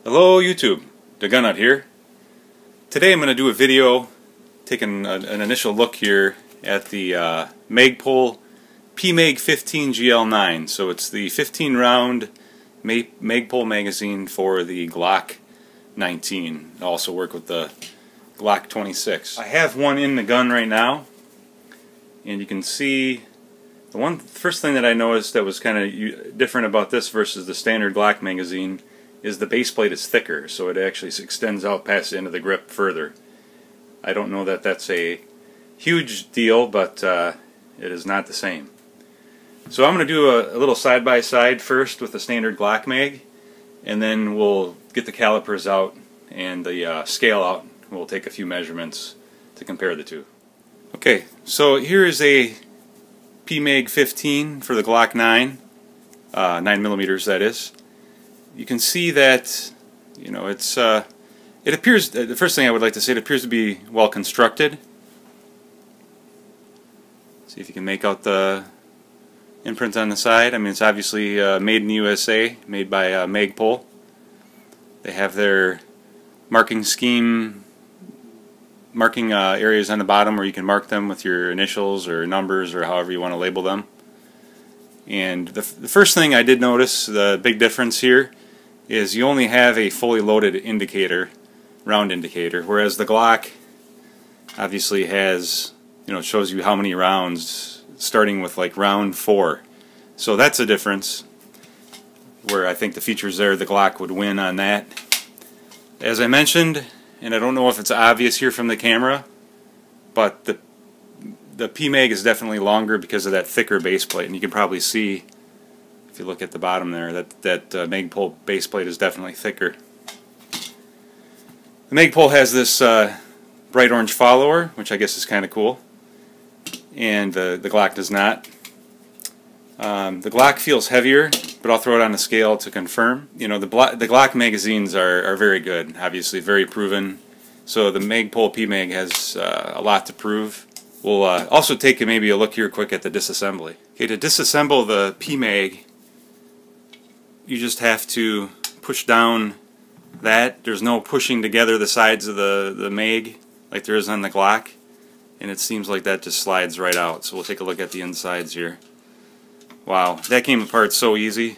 Hello YouTube, the Gun Nut here. Today I'm going to do a video taking an initial look here at the Magpul PMAG 15 GL9. So it's the 15 round Magpul magazine for the Glock 19. I also work with the Glock 26. I have one in the gun right now, and you can see the first thing that I noticed that was kind of different about this versus the standard Glock magazine is the base plate is thicker, so it actually extends out past the end of the grip further. I don't know that that's a huge deal, but it is not the same. So I'm going to do a little side-by-side first with the standard Glock mag, and then we'll get the calipers out and the scale out. We'll take a few measurements to compare the two. Okay, so here is a PMAG 15 for the Glock 9, 9mm that is. You can see that, you know, it appears, the first thing I would like to say, it appears to be well constructed. See if you can make out the imprint on the side. I mean, it's obviously made in the USA, made by Magpul. They have their marking scheme, marking areas on the bottom where you can mark them with your initials or numbers or however you want to label them. And the first thing I did notice, the big difference here, is you only have a fully loaded indicator, round indicator, whereas the Glock obviously has, you know, it shows you how many rounds, starting with like round 4. So that's a difference, where I think the features there, the Glock would win on that. As I mentioned, and I don't know if it's obvious here from the camera, but the PMAG is definitely longer because of that thicker base plate, and you can probably see if you look at the bottom there that Magpul base plate is definitely thicker. The Magpul has this bright orange follower, which I guess is kind of cool, and the Glock does not. The Glock feels heavier, but I'll throw it on the scale to confirm. You know, the Glock magazines are very good, obviously very proven, so the Magpul PMAG has a lot to prove. We'll also take maybe a look here quick at the disassembly. Okay, to disassemble the PMAG, you just have to push down that. There's no pushing together the sides of the mag like there is on the Glock, and it seems like that just slides right out. So we'll take a look at the insides here. Wow, that came apart so easy.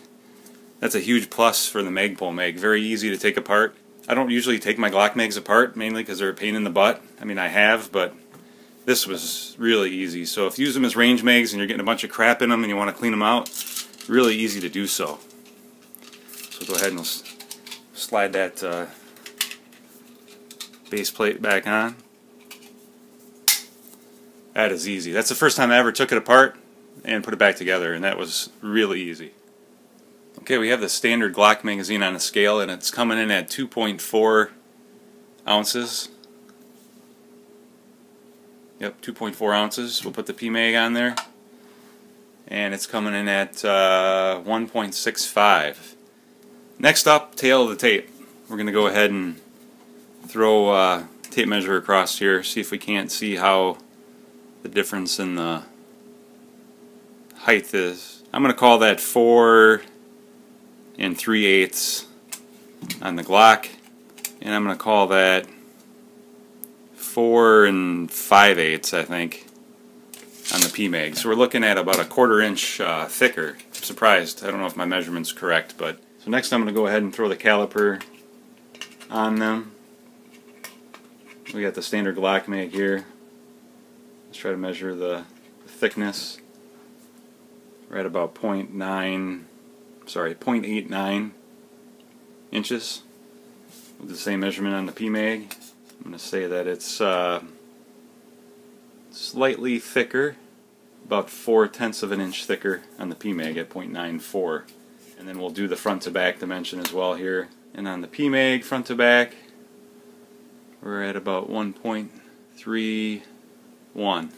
That's a huge plus for the Magpul mag. Very easy to take apart. I don't usually take my Glock mags apart, mainly because they're a pain in the butt. I mean, I have, but this was really easy. So if you use them as range mags and you're getting a bunch of crap in them and you want to clean them out, really easy to do so. So go ahead and we'll slide that base plate back on. That is easy. That's the first time I ever took it apart and put it back together, and that was really easy. Okay, we have the standard Glock magazine on a scale, and it's coming in at 2.4 ounces. Yep, 2.4 ounces. We'll put the PMAG on there, and it's coming in at 1.65. Next up, tail of the tape. We're going to go ahead and throw a tape measure across here, see if we can't see how the difference in the height is. I'm going to call that 4 3/8 on the Glock, and I'm going to call that 4 5/8, I think, on the PMAG. So we're looking at about a 1/4 inch thicker. I'm surprised. I don't know if my measurement's correct, but so next I'm going to go ahead and throw the caliper on them. We got the standard Glock mag here. Let's try to measure the thickness. We're at about 0.89 inches. With the same measurement on the PMAG. I'm going to say that it's slightly thicker, about 0.4 of an inch thicker on the PMAG at 0.94. And then we'll do the front to back dimension as well here. And on the PMAG front to back, we're at about 1.31.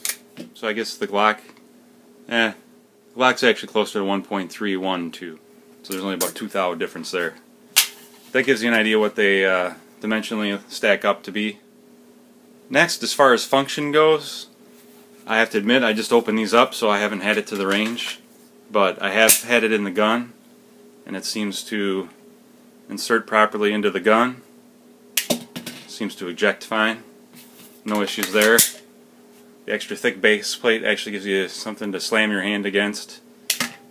So I guess the Glock, Glock's actually closer to 1.312. So there's only about 2 thou difference there. That gives you an idea what they dimensionally stack up to be. Next, as far as function goes, I have to admit I just opened these up, so I haven't had it to the range, but I have had it in the gun, and it seems to insert properly into the gun. Seems to eject fine. No issues there. The extra thick base plate actually gives you something to slam your hand against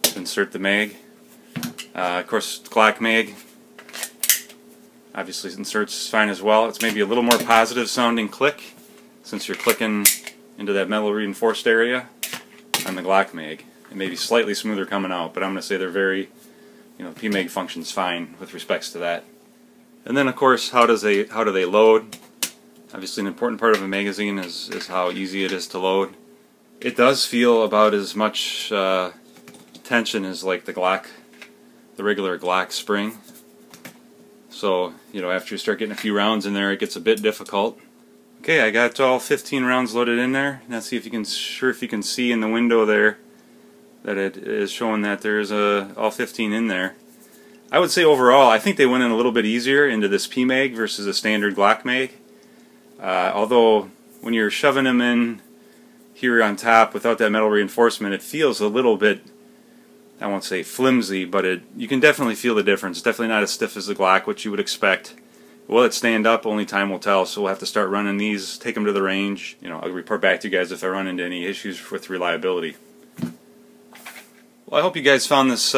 to insert the mag. Of course, Glock Mag obviously inserts fine as well. It's maybe a little more positive sounding click since you're clicking into that metal reinforced area on the Glock Mag. It may be slightly smoother coming out, but I'm going to say they're very, the PMAG functions fine with respects to that. And then of course, how do they load? Obviously an important part of a magazine is how easy it is to load. It does feel about as much tension as like the regular Glock spring. So, after you start getting a few rounds in there, it gets a bit difficult. Okay, I got all 15 rounds loaded in there. Now see if you can see in the window there that it is showing that there's all 15 in there. I would say overall, I think they went in a little bit easier into this PMAG versus a standard Glock Mag. Although when you're shoving them in here on top without that metal reinforcement, it feels a little bit, I won't say flimsy, but you can definitely feel the difference. It's definitely not as stiff as the Glock, which you would expect. Will it stand up? Only time will tell, so we'll have to start running these, take them to the range. I'll report back to you guys if I run into any issues with reliability. Well, I hope you guys found this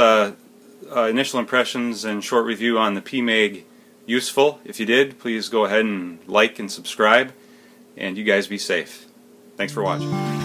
initial impressions and short review on the PMAG useful. If you did, please go ahead and like and subscribe, and you guys be safe. Thanks for watching.